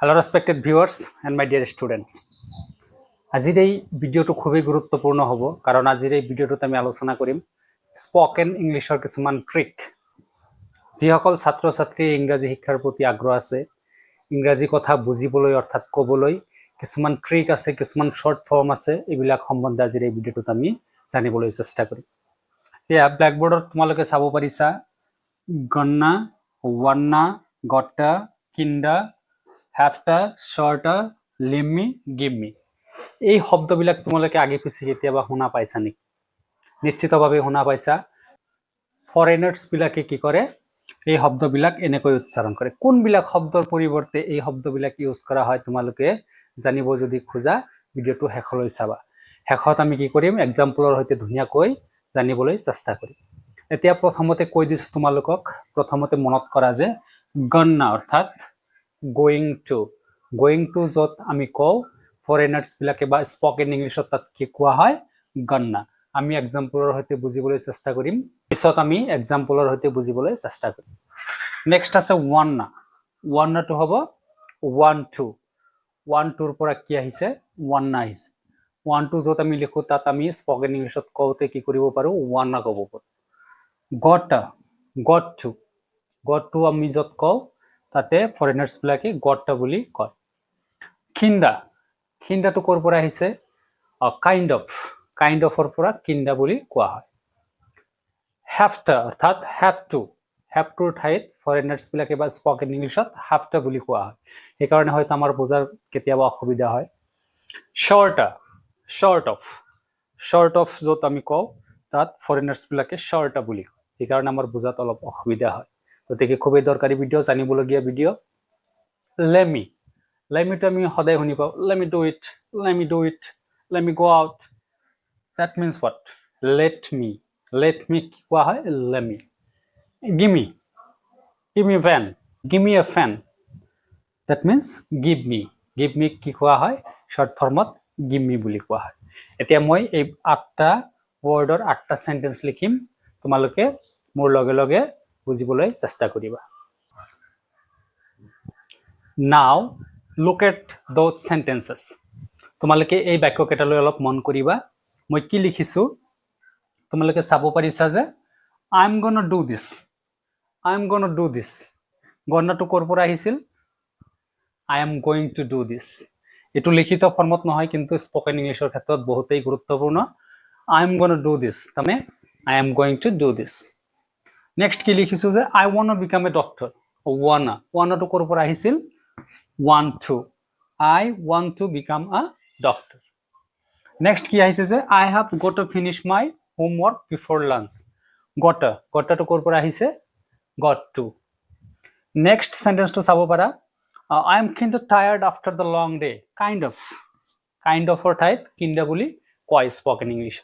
Hello respected viewers and my dear students. আজিৰ এই ভিডিওটো খুবই গুৰুত্বপূৰ্ণ হ'ব কাৰণ আজিৰ এই ভিডিওটোত আমি আলোচনা কৰিম স্পোকেন ইংলিশৰ কিছুমান ট্ৰিক। যিসকল ছাত্ৰ ছাত্ৰী ইংৰাজী শিক্ষাৰ প্ৰতি আগ্ৰহ আছে, ইংৰাজী কথা বুজিবলৈ অৰ্থাৎ ক'বলৈ কিছুমান ট্ৰিক আছে, কিছুমান শৰ্ট ফৰ্ম আছে, এইবিলাক সম্বন্ধে আজিৰ এই ভিডিওটোত আমি জানিবলৈ চেষ্টা কৰিম। এতিয়া ব্ল্যাকবোৰ্ডত তোমালোকে চাব পাৰিছা গন্না, ওয়ান্না, গট্টা, কিন্ডা, হ্যাভটা, শৰ্টা, লেম্মি, গিম্মি। এই শব্দবিলাক তোমালোকে আগে পিছে কেতিয়াবা শুনা পাইছা নেকি? নিশ্চিতভাৱে শুনা পাইছা। ফৰেনাৰ্ছ বিলাকে কি কৰে, এই শব্দবিলাক এনেকৈ উচ্চাৰণ কৰে। কোনবিলাক শব্দৰ পৰিৱৰ্তে এই শব্দবিলাক ইউজ কৰা হয় তোমালোকে জানিব যদি খোজা ভিডিওটো শেষলৈ চাবা। শেষত আমি কি কৰিম, এক্সাম্পলৰ সৈতে ধুনীয়াকৈ জানিবলৈ চেষ্টা কৰিম। এতিয়া প্ৰথমতে কৈ দিছো তোমালোকক, প্ৰথমতে মনত কৰা যে গন্না অৰ্থাৎ গোয়িং টু য'ত আমি কওঁ ফৰেনাৰ্ছ বিলাকে বা স্পোকেন ইংলিছত তাত কি কোৱা হয় গন্না। আমি এক্সাম্পলৰ সৈতে বুজিবলৈ চেষ্টা কৰিম, পিছত আমি এক্সাম্পলৰ সৈতে বুজিবলৈ চেষ্টা কৰিম। নেক্সট আছে ওয়ান্না। ওয়ান্নাটো হ'ব ওৱান টুৰ পৰা কি আহিছে, ওয়ান্না আহিছে। ওৱান টু য'ত আমি লিখো তাত আমি স্পোকেন ইংলিছত কওঁতে কি কৰিব পাৰো, ওয়ান্না ক'ব পাৰো। গট টু আমি য'ত কওঁ তাতে ফৰেনাৰ্ছ বিলাকে গট্টা বুলি কয়। খিন্দাটো ক'ৰ পৰা আহিছে, কাইণ্ড অফৰ পৰা কিন্ডা বুলি কোৱা হয়। হ্যাভটা অৰ্থাৎ হ্যাভটোৰ ঠাইত ফৰেনাৰ্ছ বিলাকে বা স্পোকেন ইংলিছত হ্যাভটা বুলি কোৱা হয়, সেইকাৰণে হয়তো আমাৰ বুজাৰ কেতিয়াবা অসুবিধা হয়। শৰ্ট অফ য'ত আমি কওঁ তাত ফৰেনাৰ্ছ বিলাকে শৰ্টা বুলি কয়, সেইকাৰণে আমাৰ বুজাত অলপ অসুবিধা হয়। গতিকে খুবেই দৰকাৰী ভিডিও, জানিবলগীয়া ভিডিও। লেমিটো আমি সদায় শুনি পাওঁ, let me go out. That means what, let me কি কোৱা হয়, lemme. Gimme a pen, that means give me কি কোৱা হয়, শৰ্ট ফৰ্মত গিম্মি বুলি কোৱা হয়। এতিয়া মই এই 8টা ৱৰ্ডৰ 8টা সেন্টেন্স লিখিম, তোমালোকে মোৰ লগে লগে বুজিবলৈ চেষ্টা কৰিবা। Now look at those sentences. তোমালোকে এই বাক্যকেইটালৈ অলপ মন কৰিবা। মই কি লিখিছো তোমালোকে চাব পাৰিছা যে I'm gonna do this. গন্নাটো ক'ৰ পৰা আহিছিল, I am going to do this। এইটো লিখিত ফৰ্মত নহয়, কিন্তু স্পোকেন ইংলিছৰ ক্ষেত্ৰত বহুতেই গুৰুত্বপূৰ্ণ। I am gonna do this তাৰমানে I am going to do this। Next কি লিখিছো যে I wanna become a doctor। wannaটো ক'ৰ পৰা আহিছিল, I want to become a doctor। Next কি আহিছে যে I have got to finish my homework before lunch। গটাটো ক'ৰ পৰা আহিছে, got to। নেক্সট সেন্টেন্সটো চাব পাৰা, I am kind of tired after the long day। kind of ঠাইত কিন্ডা বুলি কয় স্পোকেন ইংলিশ।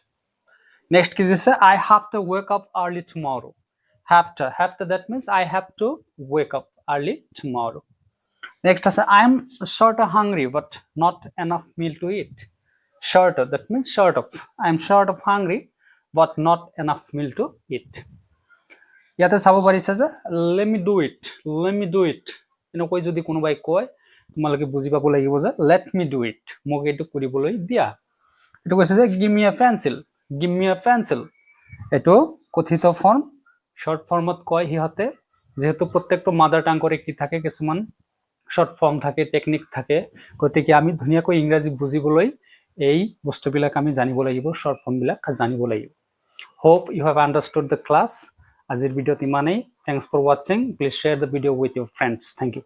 নেক্সট কি দিছে, I have to wake up early tomorrow। have to that means I have to wake up early tomorrow। Next আছে I am sort of hungry but not enough meal to eat। that means I am short of hungry but not enough meal to eat। ইয়াতে চাব পাৰিছা যে let me do it এনেকৈ যদি কোনোবাই কয় তোমালোকে বুজি পাব লাগিব যে let me do it, মোক এইটো কৰিবলৈ দিয়া। এইটো কৈছে যে give me a pencil। এইটো কথিত ফৰ্ম, শৰ্ট ফৰ্মত কয় সিহঁতে, যেহেতু প্ৰত্যেকটো মাদাৰ টাংকৰ কি থাকে, কিছুমান শৰ্ট ফৰ্ম থাকে, টেকনিক থাকে, গতিকে আমি ধুনীয়াকৈ ইংৰাজী বুজিবলৈ এই বস্তুবিলাক আমি জানিব লাগিব, শৰ্ট ফৰ্মবিলাক জানিব লাগিব। Hope you have understood the class. আজিৰ ভিডিঅ'ত ইমানেই। Thanks for watching. Please share the video' with your friends. Thank U.